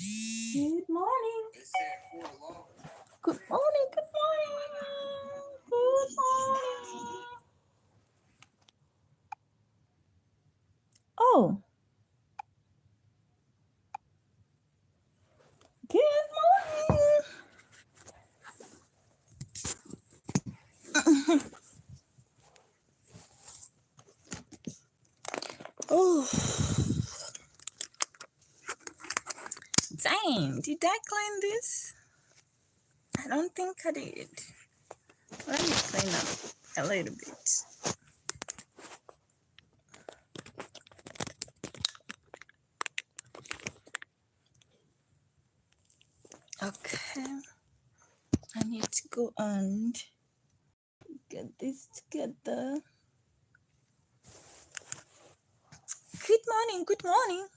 Good morning. Good morning. Good morning. Good morning. Oh, good morning. Oh, dang. Did I clean this? I don't think I did. Let me clean up a little bit. Okay. I need to go and get this together. Good morning. Good morning.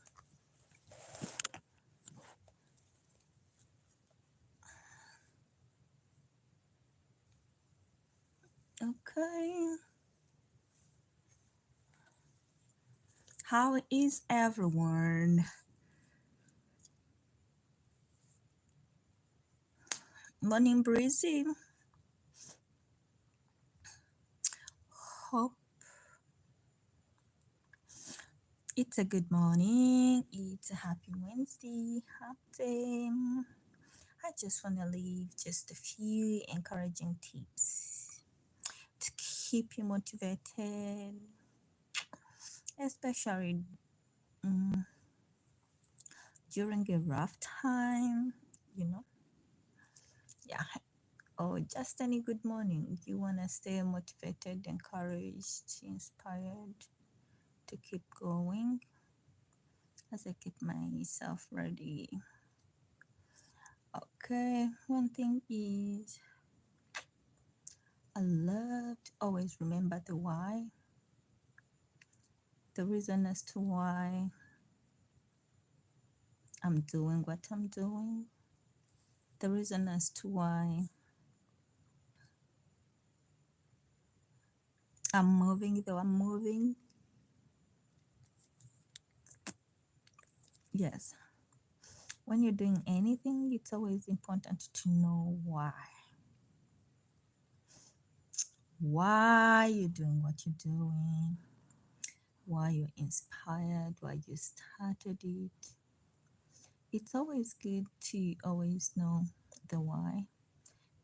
Okay. How is everyone? Morning, breezy. Hope it's a good morning. It's a happy Wednesday. Happy. I just want to leave just a few encouraging tips to keep you motivated, especially um, during a rough time, you know. Yeah. Or just any good morning. You want to stay motivated, encouraged, inspired to keep going as I get myself ready. Okay, one thing is I love to always remember the why, the reason as to why I'm doing what I'm doing, the reason as to why I'm moving though I'm moving. Yes, when you're doing anything, it's always important to know why. Why you're doing what you're doing, why you're inspired, why you started it. It's always good to always know the why,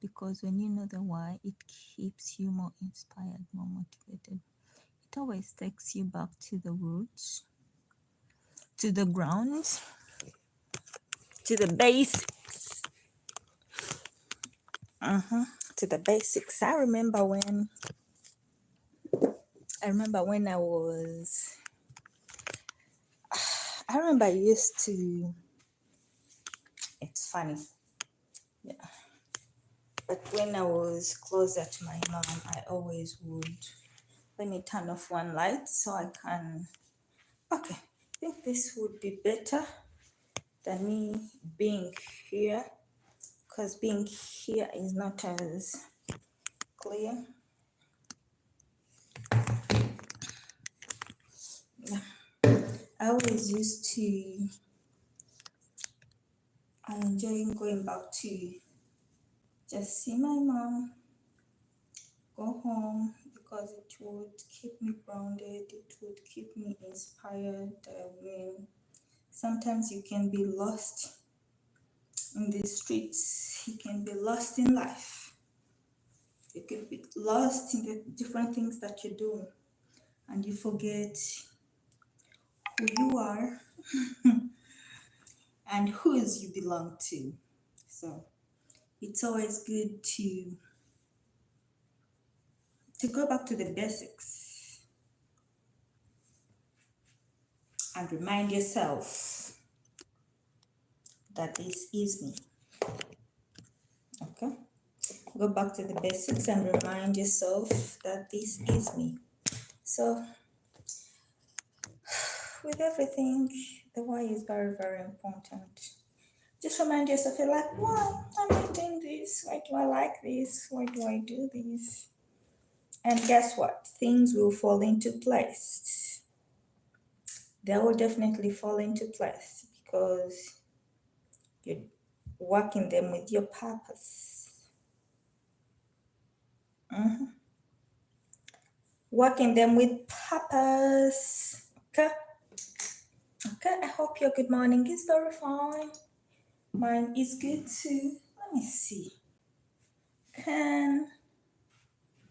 because when you know the why, it keeps you more inspired, more motivated. It always takes you back to the roots, to the grounds, to the basics. To the basics. I remember when I used to. It's funny, yeah. But when I was closer to my mom, I always would. Let me turn off one light so I can. Okay, I think this would be better than me being here, because being here is not as clear. Yeah. I always used to. I enjoy going back to just see my mom, go home, because it would keep me grounded, it would keep me inspired. When sometimes you can be lost in the streets, you can be lost in life, you can be lost in the different things that you're doing, and you forget who you are and whose you belong to. So it's always good to go back to the basics and remind yourself that this is me. Okay? Go back to the basics and remind yourself that this is me. So, with everything, the why is very, very important. Just remind yourself, you're like, why am I doing this? Why do I like this? Why do I do this? And guess what? Things will fall into place. They will definitely fall into place, because You're working them with your purpose. Working them with purpose. Okay. Okay, I hope your good morning is very fine. Mine is good too. Let me see. Okay,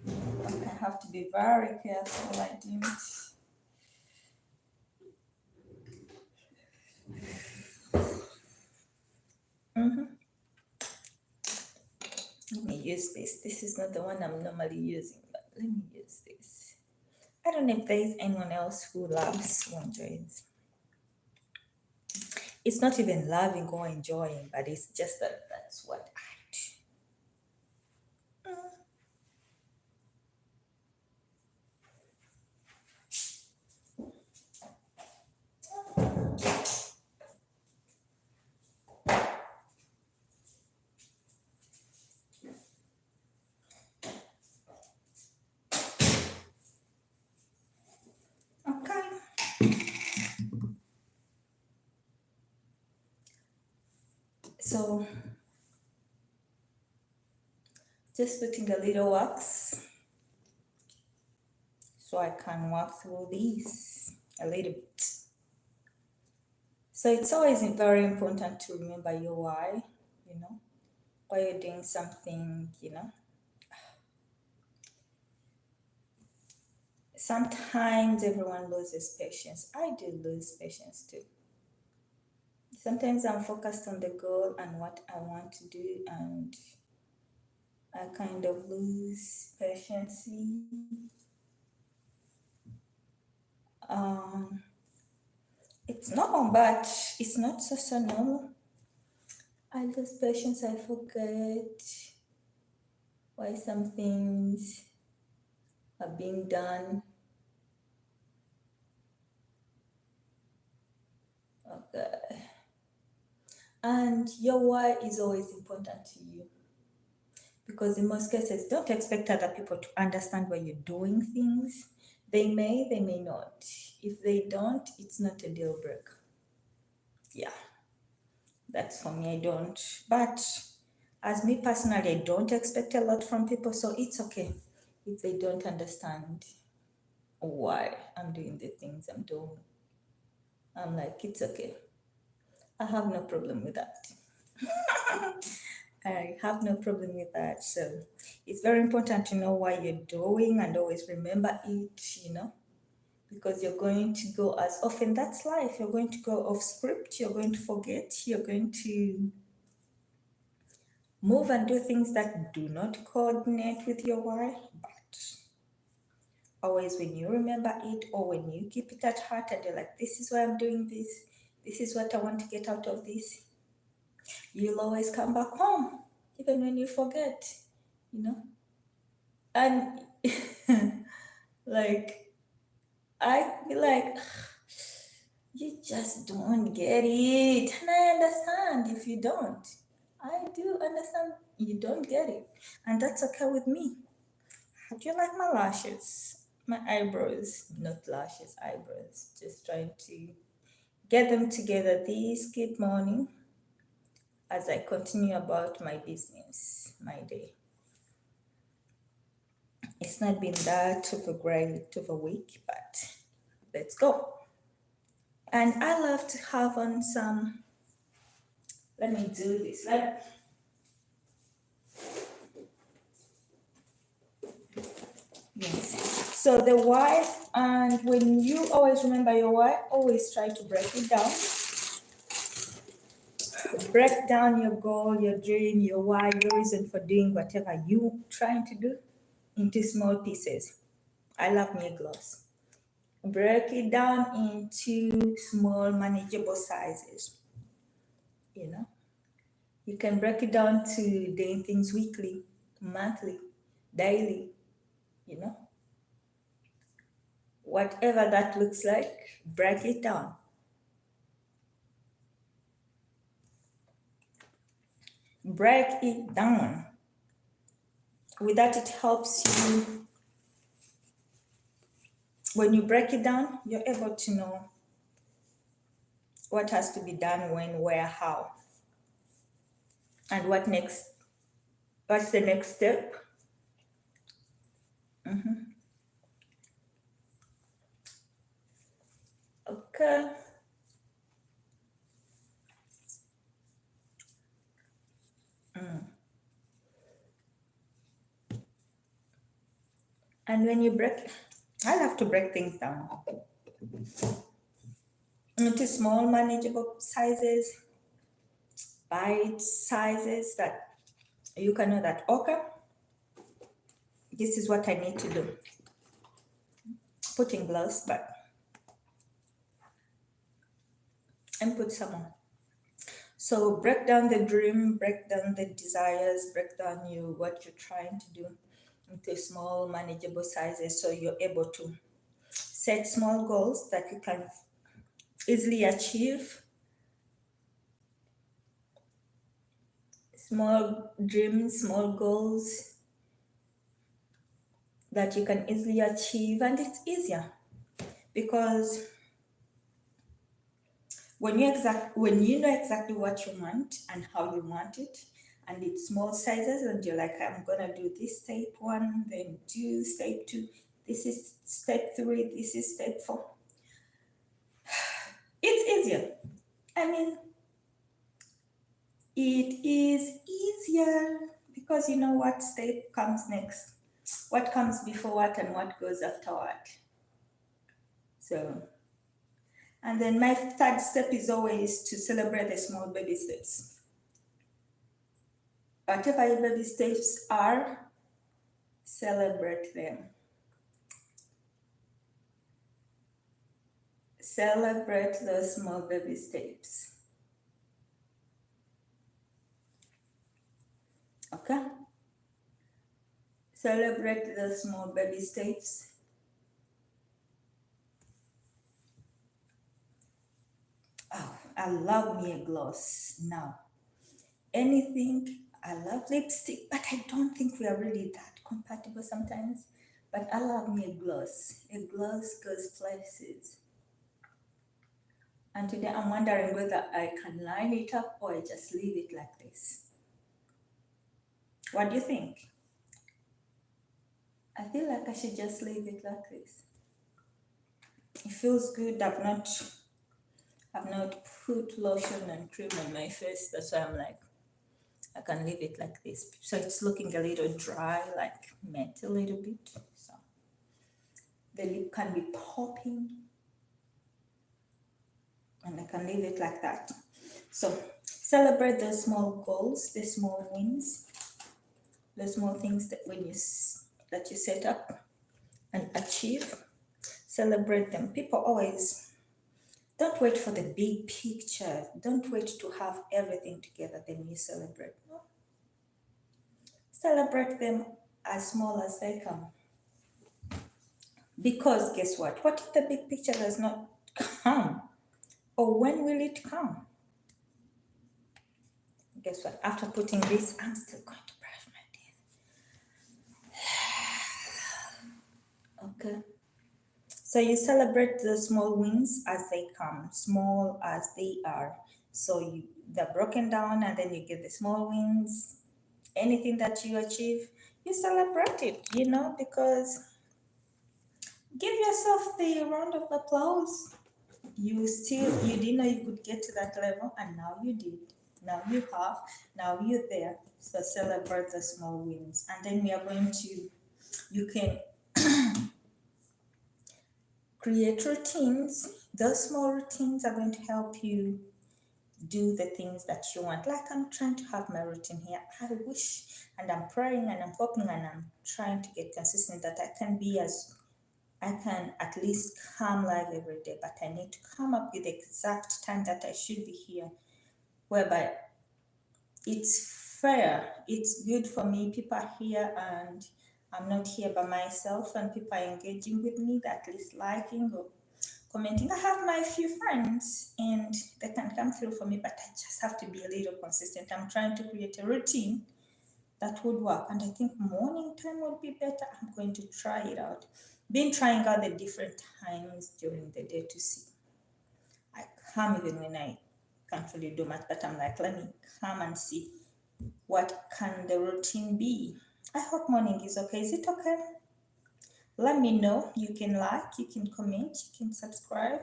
I have to be very careful. I didn't. Let me use this. This is not the one I'm normally using, but let me use this. I don't know if there is anyone else who loves or enjoys. It's not even loving or enjoying, but it's just that that's what I do. Okay. So just putting a little wax so I can walk through these a little bit. So it's always very important to remember your why, why you're doing something, Sometimes everyone loses patience. I do lose patience too. Sometimes I'm focused on the goal and what I want to do, and I kind of lose patience. It's normal, but it's not so normal. I lose patience. I forget why some things are being done. Okay. And your why is always important to you. Because in most cases, don't expect other people to understand why you're doing things. They may not. If they don't, it's not a deal breaker. Yeah, that's for me, I don't. But as me personally, I don't expect a lot from people, so it's okay if they don't understand why I'm doing the things I'm doing. I'm like, it's okay. I have no problem with that. I have no problem with that. So it's very important to know why you're doing and always remember it, because you're going to go as often. That's life. You're going to go off script. You're going to forget. You're going to move and do things that do not coordinate with your why. But always when you remember it, or when you keep it at heart and you're like, this is why I'm doing this, this is what I want to get out of this, you'll always come back home, even when you forget, And like, I'd be like, you just don't get it. And I understand if you don't. I do understand you don't get it. And that's okay with me. How do you like my lashes? My eyebrows, not lashes, eyebrows. Just trying to get them together this good morning as I continue about my business, my day. It's not been that of a great of a week, but let's go. And I love to have on some, let me do this. Yes. So the why, and when you always remember your why, always try to break it down. Break down your goal, your dream, your why, your reason for doing whatever you're trying to do into small pieces. I love nail gloss. Break it down into small, manageable sizes. You can break it down to doing things weekly, monthly, daily, whatever that looks like, break it down. Break it down. With that, it helps you. When you break it down, you're able to know what has to be done, when, where, how. And what next? What's the next step? Okay. And when you break, I love to break things down into small, manageable sizes, bite sizes that you can know that, okay, this is what I need to do. Put in gloves, but and put some on. So break down the dream, break down the desires, break down what you're trying to do into small, manageable sizes so you're able to set small goals that you can easily achieve. Small dreams, small goals that you can easily achieve, and it's easier because when you know exactly what you want and how you want it, and it's small sizes, and you're like, I'm gonna do this step 1, then do step 2, this is step 3, this is step 4. It's easier. I mean, it is easier because you know what step comes next, what comes before what, and what goes after what. So, and then my third step is always to celebrate the small baby steps. Whatever your baby steps are, celebrate them. Celebrate those small baby steps. Okay? Celebrate those small baby steps. Oh, I love me a gloss now. Anything, I love lipstick, but I don't think we are really that compatible sometimes. But I love me a gloss. A gloss goes places. And today I'm wondering whether I can line it up or I just leave it like this. What do you think? I feel like I should just leave it like this. It feels good. I've not put lotion and cream on my face. That's why I'm like, I can leave it like this. So it's looking a little dry, like matte a little bit. So the lip can be popping. And I can leave it like that. So celebrate the small goals, the small wins, the small things that that you set up and achieve. Celebrate them. People always don't wait for the big picture. Don't wait to have everything together, then you celebrate. No. Celebrate them as small as they come. Because guess what? What if the big picture does not come? Or when will it come? Guess what? After putting this, I'm still going to brush my teeth. Okay. So you celebrate the small wins as they come, small as they are. So they're broken down, and then you get the small wins. Anything that you achieve, you celebrate it, because give yourself the round of applause. You didn't know you could get to that level, and now you did. Now you have, now you're there. So celebrate the small wins. And then you can create routines. Those small routines are going to help you do the things that you want. Like I'm trying to have my routine here. I wish, and I'm praying and I'm hoping and I'm trying to get consistent that I can at least come live every day, but I need to come up with the exact time that I should be here, whereby it's fair, it's good for me. People are here and I'm not here by myself, and people are engaging with me, at least liking or commenting. I have my few friends and they can come through for me, but I just have to be a little consistent. I'm trying to create a routine that would work, and I think morning time would be better. I'm going to try it out. Been trying out the different times during the day to see. I come even when I can't really do much, but I'm like, let me come and see What can the routine be? I hope morning is okay. Is it okay? Let me know. You can like, you can comment, you can subscribe,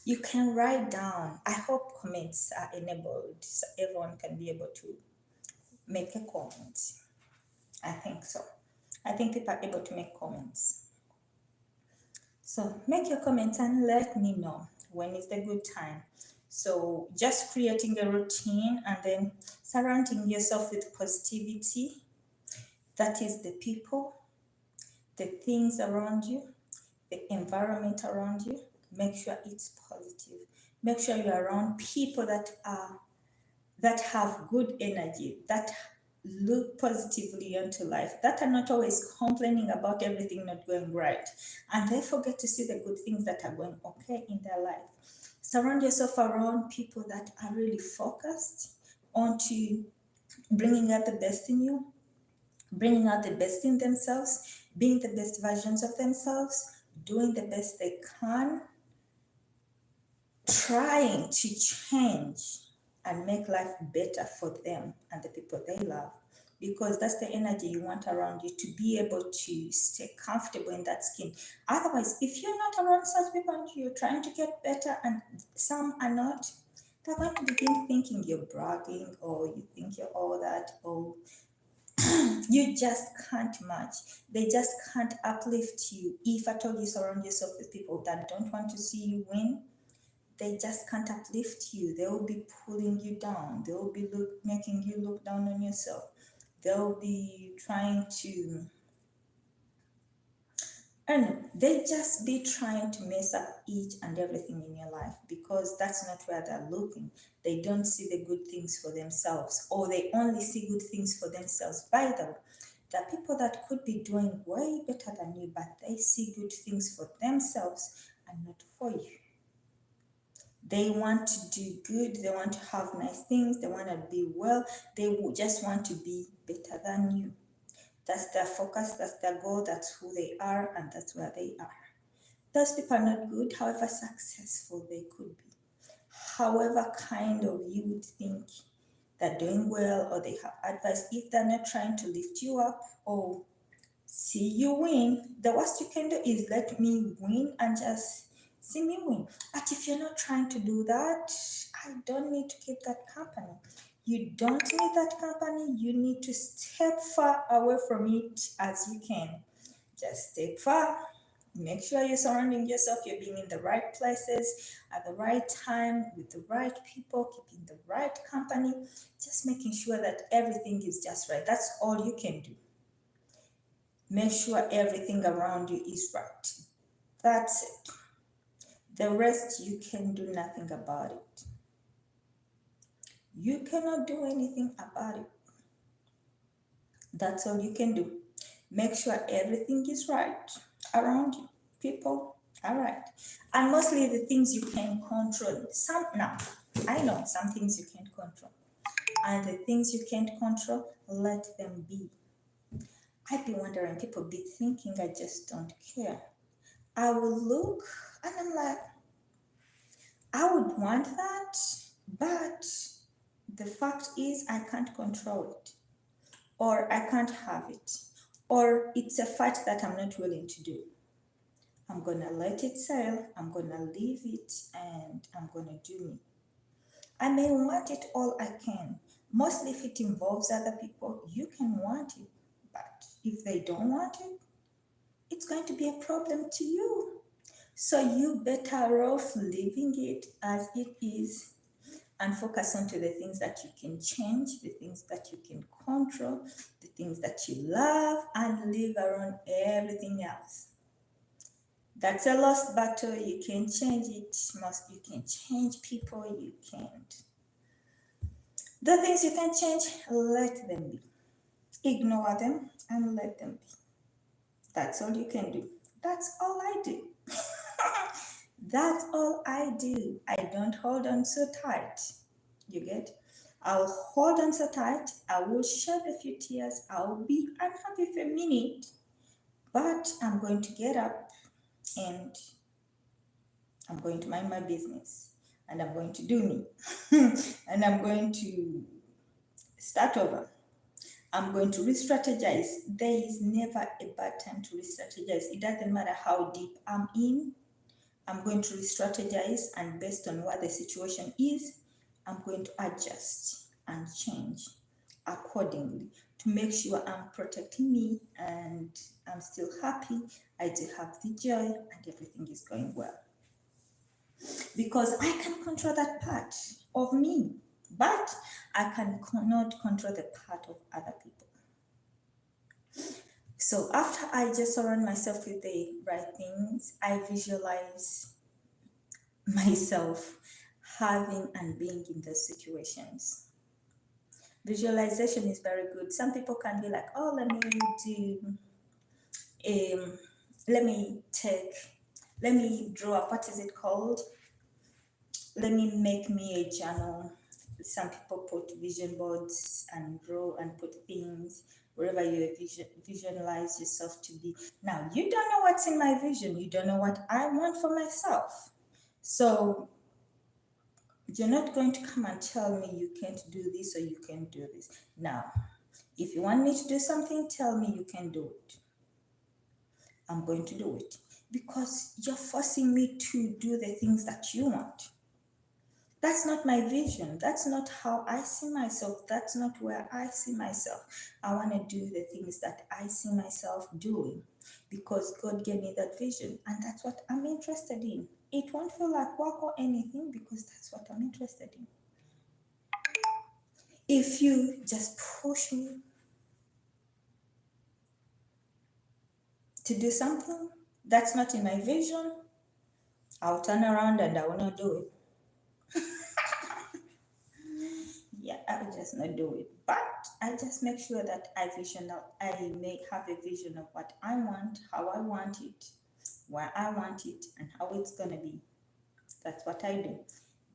you can write down. I hope comments are enabled so everyone can be able to make a comment. I think so. I think people are able to make comments. So make your comments and let me know when is the good time. So just creating a routine and then surrounding yourself with positivity. That is the people, the things around you, the environment around you. Make sure it's positive. Make sure you're around people that have good energy, that look positively into life, that are not always complaining about everything not going right, and they forget to see the good things that are going okay in their life. Surround yourself around people that are really focused onto bringing out the best in you, bringing out the best in themselves, being the best versions of themselves, doing the best they can, trying to change and make life better for them and the people they love. Because that's the energy you want around you, to be able to stay comfortable in that skin. Otherwise, if you're not around such people and you're trying to get better and some are not, they're going to begin thinking you're bragging, or you think you're all that, or you just can't match. They just can't uplift you. If at all you surround yourself with people that don't want to see you win, they just can't uplift you. They will be pulling you down. They will be making you look down on yourself. They'll be trying to, and they just be trying to mess up each and everything in your life, because that's not where they're looking. They don't see the good things for themselves, or they only see good things for themselves. By the way, there are people that could be doing way better than you, but they see good things for themselves and not for you. They want to do good, they want to have nice things, they want to be well, they just want to be better than you. That's their focus, that's their goal, that's who they are, and that's where they are. Those people are not good, however successful they could be. However kind of you would think they're doing well, or they have advice, if they're not trying to lift you up or see you win, the worst you can do is let me win and just see me win. But if you're not trying to do that, I don't need to keep that company. You don't need that company. You need to step far away from it as you can. Just step far. Make sure you're surrounding yourself, you're being in the right places at the right time with the right people, keeping the right company, just making sure that everything is just right. That's all you can do. Make sure everything around you is right. That's it. The rest, you can do nothing about it. You cannot do anything about it. That's all you can do. Make sure everything is right around you. People are right. And mostly the things you can control. I know some things you can't control. And the things you can't control, let them be. I'd be wondering, people be thinking I just don't care. I will look and I'm like, I would want that, but the fact is I can't control it, or I can't have it, or it's a fight that I'm not willing to do. I'm gonna let it sail, I'm gonna leave it, and I'm gonna do me. I may want it all I can. Mostly if it involves other people, you can want it, but if they don't want it, it's going to be a problem to you. So you better off leaving it as it is and focus on to the things that you can change, the things that you can control, the things that you love, and leave around everything else. That's a lost battle. You can change it. You can change people. You can't. The things you can change, let them be. Ignore them and let them be. That's all you can do. That's all I do. That's all I do. I don't hold on so tight. You get? I'll hold on so tight. I will shed a few tears. I'll be unhappy for a minute. But I'm going to get up and I'm going to mind my business. And I'm going to do me. And I'm going to start over. I'm going to re-strategize. There is never a bad time to re-strategize. It doesn't matter how deep I'm in. I'm going to re-strategize, and based on what the situation is, I'm going to adjust and change accordingly to make sure I'm protecting me and I'm still happy. I do have the joy and everything is going well. Because I can control that part of me, but I cannot control the part of other people. So after I just surround myself with the right things, I visualize myself having and being in those situations. Visualization is very good. Some people can be like, oh, let me draw up, what is it called? Let me make me a journal. Some people put vision boards and draw and put things wherever you visualize yourself to be. Now, you don't know what's in my vision. You don't know what I want for myself. So you're not going to come and tell me you can't do this or you can't do this. Now, if you want me to do something, tell me you can do it. I'm going to do it because you're forcing me to do the things that you want. That's not my vision. That's not how I see myself. That's not where I see myself. I want to do the things that I see myself doing because God gave me that vision and that's what I'm interested in. It won't feel like work or anything because that's what I'm interested in. If you just push me to do something that's not in my vision, I'll turn around and I will not do it. Yeah, I will just not do it. But I just make sure that I may have a vision of what I want, how I want it, where I want it, and how it's gonna be. That's what I do.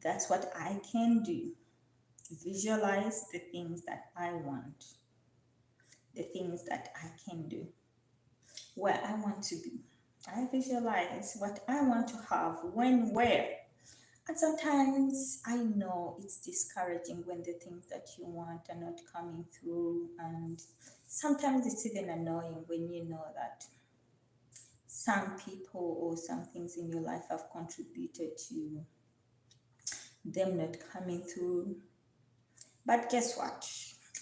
That's what I can do. Visualize the things that I want, the things that I can do, where I want to be. I visualize what I want to have, when, where. And sometimes I know it's discouraging when the things that you want are not coming through. And sometimes it's even annoying when you know that some people or some things in your life have contributed to them not coming through. But guess what?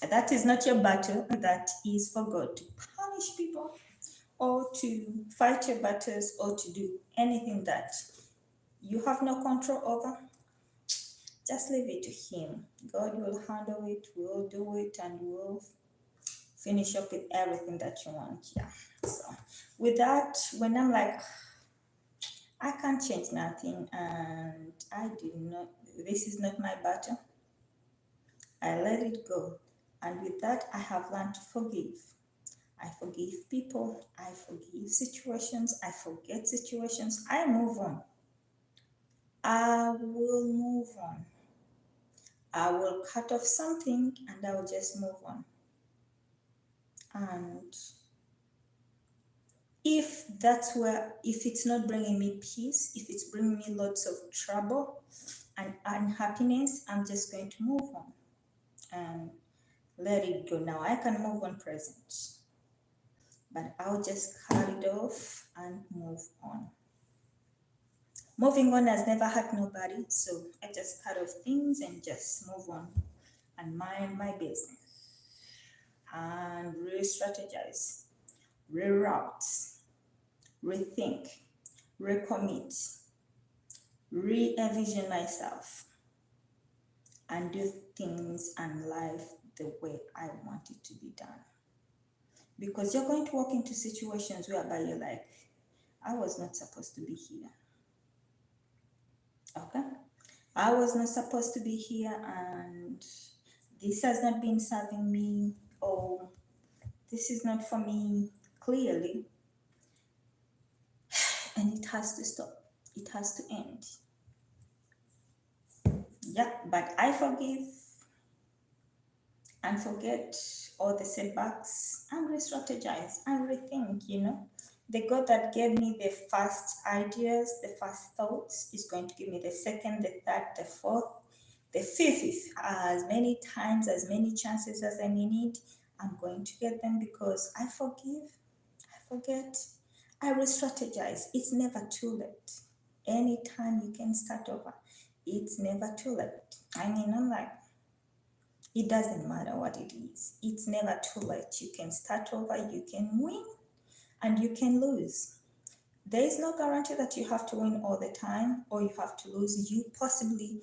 That is not your battle. That is for God to punish people or to fight your battles or to do anything that you have no control over. Just leave it to Him. God will handle it, will do it, and will finish up with everything that you want. Yeah. So, with that, when I'm like, I can't change nothing, and this is not my battle, I let it go. And with that, I have learned to forgive. I forgive people, I forgive situations, I forget situations, I move on. I will move on. I will cut off something and I will just move on. And if it's not bringing me peace, if it's bringing me lots of trouble and unhappiness, I'm just going to move on and let it go. Now I can move on present, but I'll just cut it off and move on. Moving on has never hurt nobody, so I just cut off things and just move on and mind my business and re-strategize, reroute, rethink, recommit, re-envision myself, and do things and life the way I want it to be done. Because you're going to walk into situations whereby you're like, I was not supposed to be here. Okay? I was not supposed to be here, and this has not been serving me, or this is not for me, clearly. And it has to stop. It has to end. Yeah, but I forgive and forget all the setbacks and re-strategize and rethink, The God that gave me the first ideas, the first thoughts, is going to give me the second, the third, the fourth, The fifth, as many times, as many chances as I may need, I'm going to get them because I forgive, I forget, I re strategize. It's never too late. Anytime you can start over, it's never too late. I mean, I'm like, it doesn't matter what it is, it's never too late. You can start over, you can win, and you can lose. There is no guarantee that you have to win all the time or you have to lose. You possibly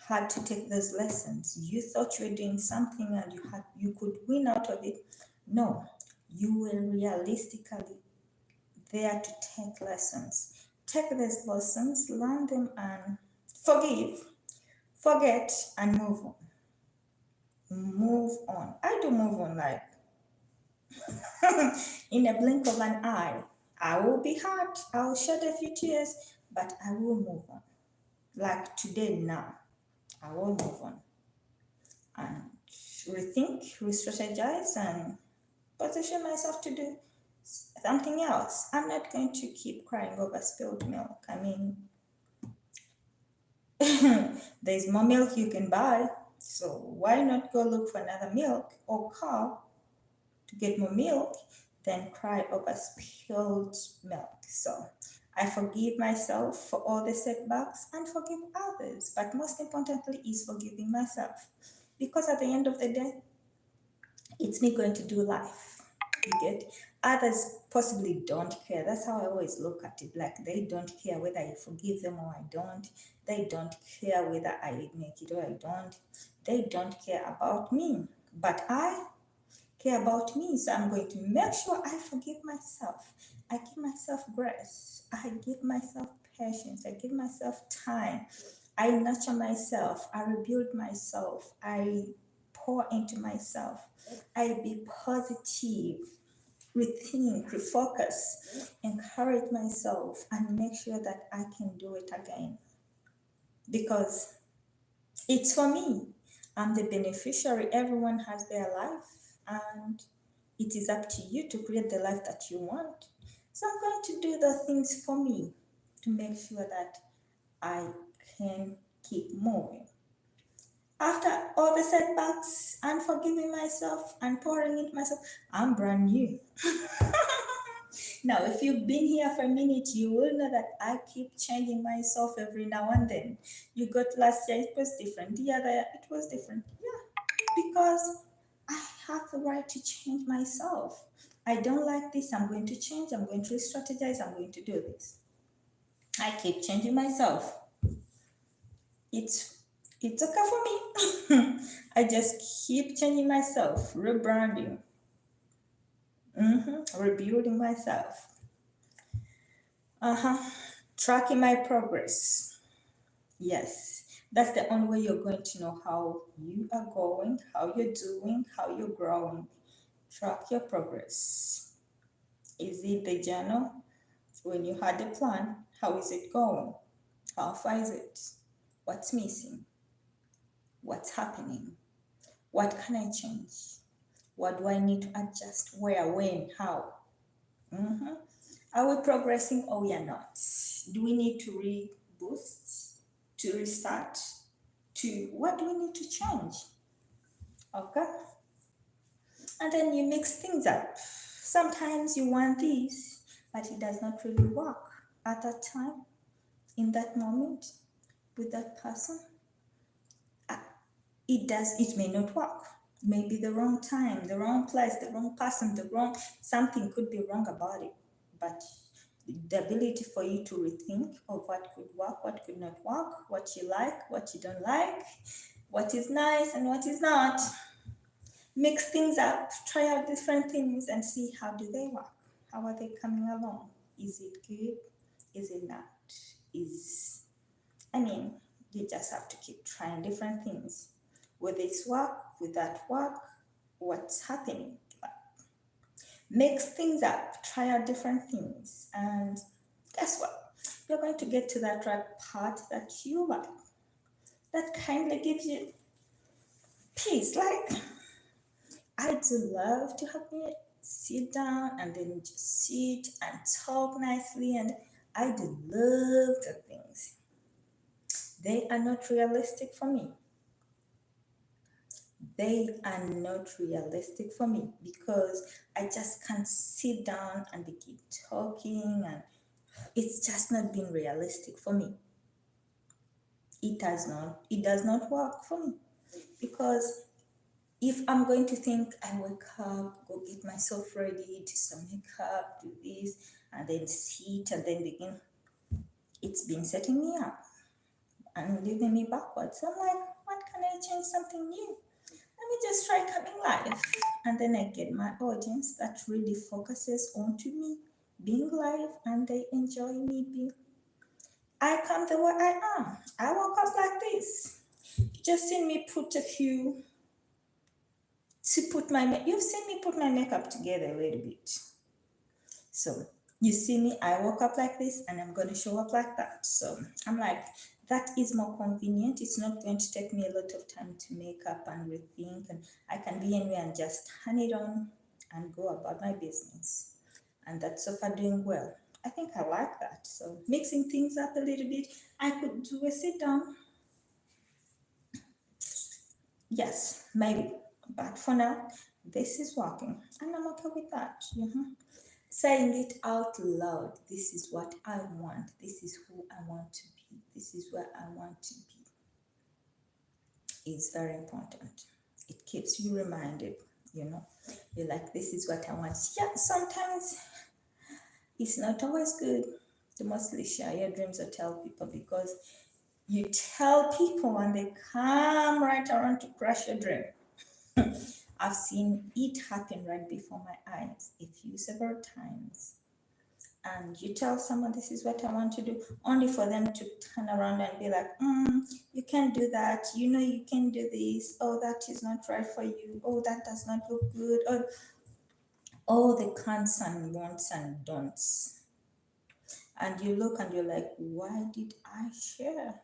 had to take those lessons. You thought you were doing something and you could win out of it. No, you were realistically there to take lessons. Take those lessons, learn them, and forgive, forget, and move on. Move on. I do move on like in a blink of an eye. I will be hurt, I'll shed a few tears, but I will move on. Like today, now, I will move on and rethink, re strategize, and position myself to do something else. I'm not going to keep crying over spilled milk. I mean, there's more milk you can buy, so why not go look for another milk or cow to get more milk than cry over spilled milk? So I forgive myself for all the setbacks and forgive others, but most importantly is forgiving myself, because at the end of the day, it's me going to do life. You get? Others possibly don't care. That's how I always look at it. Like, they don't care whether I forgive them or I don't. They don't care whether I make it or I don't. They don't care about me. But I care about me, so I'm going to make sure I forgive myself. I give myself grace. I give myself patience. I give myself time. I nurture myself. I rebuild myself. I pour into myself. I be positive, rethink, refocus, encourage myself, and make sure that I can do it again. Because it's for me. I'm the beneficiary. Everyone has their life, and it is up to you to create the life that you want. So I'm going to do the things for me to make sure that I can keep moving. After all the setbacks and forgiving myself and pouring into myself, I'm brand new. Now, if you've been here for a minute, you will know that I keep changing myself every now and then. You got last year, it was different. The other year, it was different. Yeah, because I have the right to change myself. I don't like this, I'm going to change, I'm going to strategize, I'm going to do this. I keep changing myself. It's okay for me. I just keep changing myself, rebranding, rebuilding myself. Tracking my progress. Yes, that's the only way you're going to know how you are going, how you're doing, how you're growing. Track your progress. Is it the journal? When you had a plan, how is it going? How far is it? What's missing? What's happening? What can I change? What do I need to adjust? Where, when, how? Are we progressing or we are not? Do we need to reboost, to restart, to what do we need to change? Okay. And then you mix things up. Sometimes you want this, but it does not really work at that time, in that moment, with that person. It may not work. Maybe the wrong time, the wrong place, the wrong person, something could be wrong about it. But the ability for you to rethink of what could work, what could not work, what you like, what you don't like, what is nice and what is not. Mix things up, try out different things and see how do they work. How are they coming along? Is it good? Is it not? You just have to keep trying different things. Will this work? Will that work? What's happening? Mix things up, try out different things, and guess what? You're going to get to that right part that you like, that kindly gives you peace. Like, I do love to have me sit down and then just sit and talk nicely, and I do love the things. They are not realistic for me. they are not realistic for me because I just can't sit down and keep talking, and it's just not been realistic for me. It does not work for me because if I'm going to think I wake up, go get myself ready, do some makeup, do this, and then sit and then begin, it's been setting me up and leaving me backwards. So I'm like, what can I change something new? Let me just try coming live. And then I get my audience that really focuses onto me being live and they enjoy me being. I come the way I am. I woke up like this. Just seen me put a few to put my you've seen me put my makeup together a little bit. So you see me, I woke up like this and I'm gonna show up like that. So I'm like, that is more convenient. It's not going to take me a lot of time to make up and rethink, and I can be anywhere and just turn it on and go about my business. And that's so far doing well. I think I like that. So mixing things up a little bit. I could do a sit down. Yes, maybe. But for now, this is working. And I'm okay with that. Saying it out loud. This is what I want. This is who I want to be. This is where I want to be. Is very important. It keeps you reminded, You're like, this is what I want. Yeah, sometimes it's not always good to mostly share your dreams or tell people because you tell people and they come right around to crush your dream. I've seen it happen right before my eyes a few several times. And you tell someone this is what I want to do, only for them to turn around and be like, you can't do that. You can do this. Oh, that is not right for you. Oh, that does not look good. Or all the can'ts and wants and don'ts. And you look and you're like, why did I share?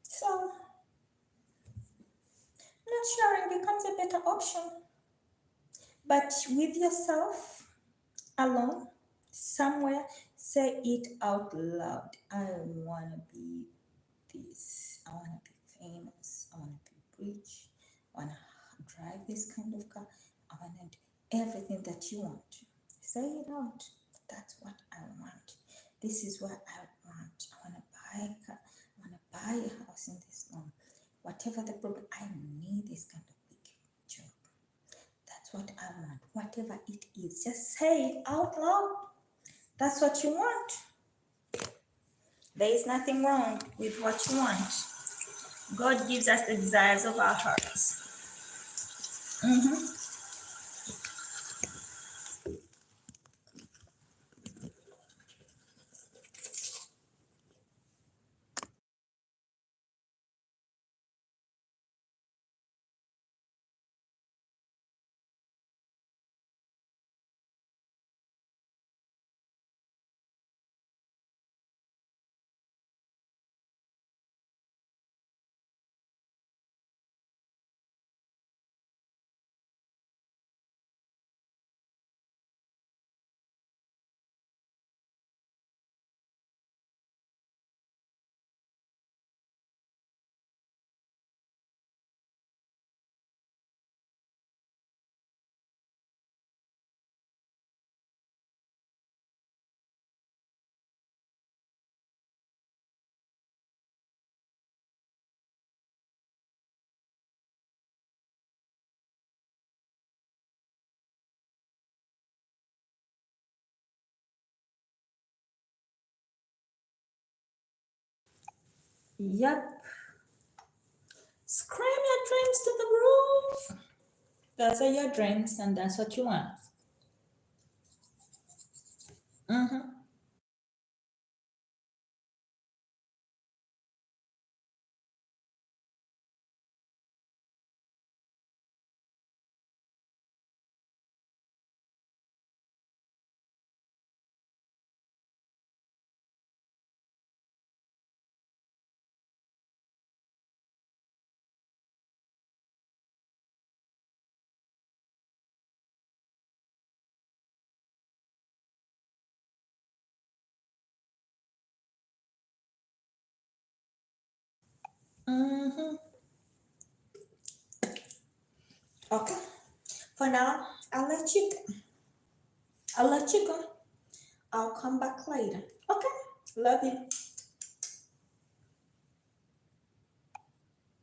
So not sharing becomes a better option. But with yourself alone, somewhere, say it out loud. I want to be this. I want to be famous. I want to be rich. I want to drive this kind of car. I want to do everything that you want. Say it out. That's what I want. This is what I want. I want to buy a car. I want to buy a house in this one. Whatever the problem, I need this kind of big job. That's what I want. Whatever it is, just say it out loud. That's what you want. There is nothing wrong with what you want. God gives us the desires of our hearts. Yep. Scream your dreams to the roof. Those are your dreams, and that's what you want. Mm-hmm. Mm-hmm. Okay. For now, I'll let you go. I'll let you go. I'll come back later. Okay. Love you.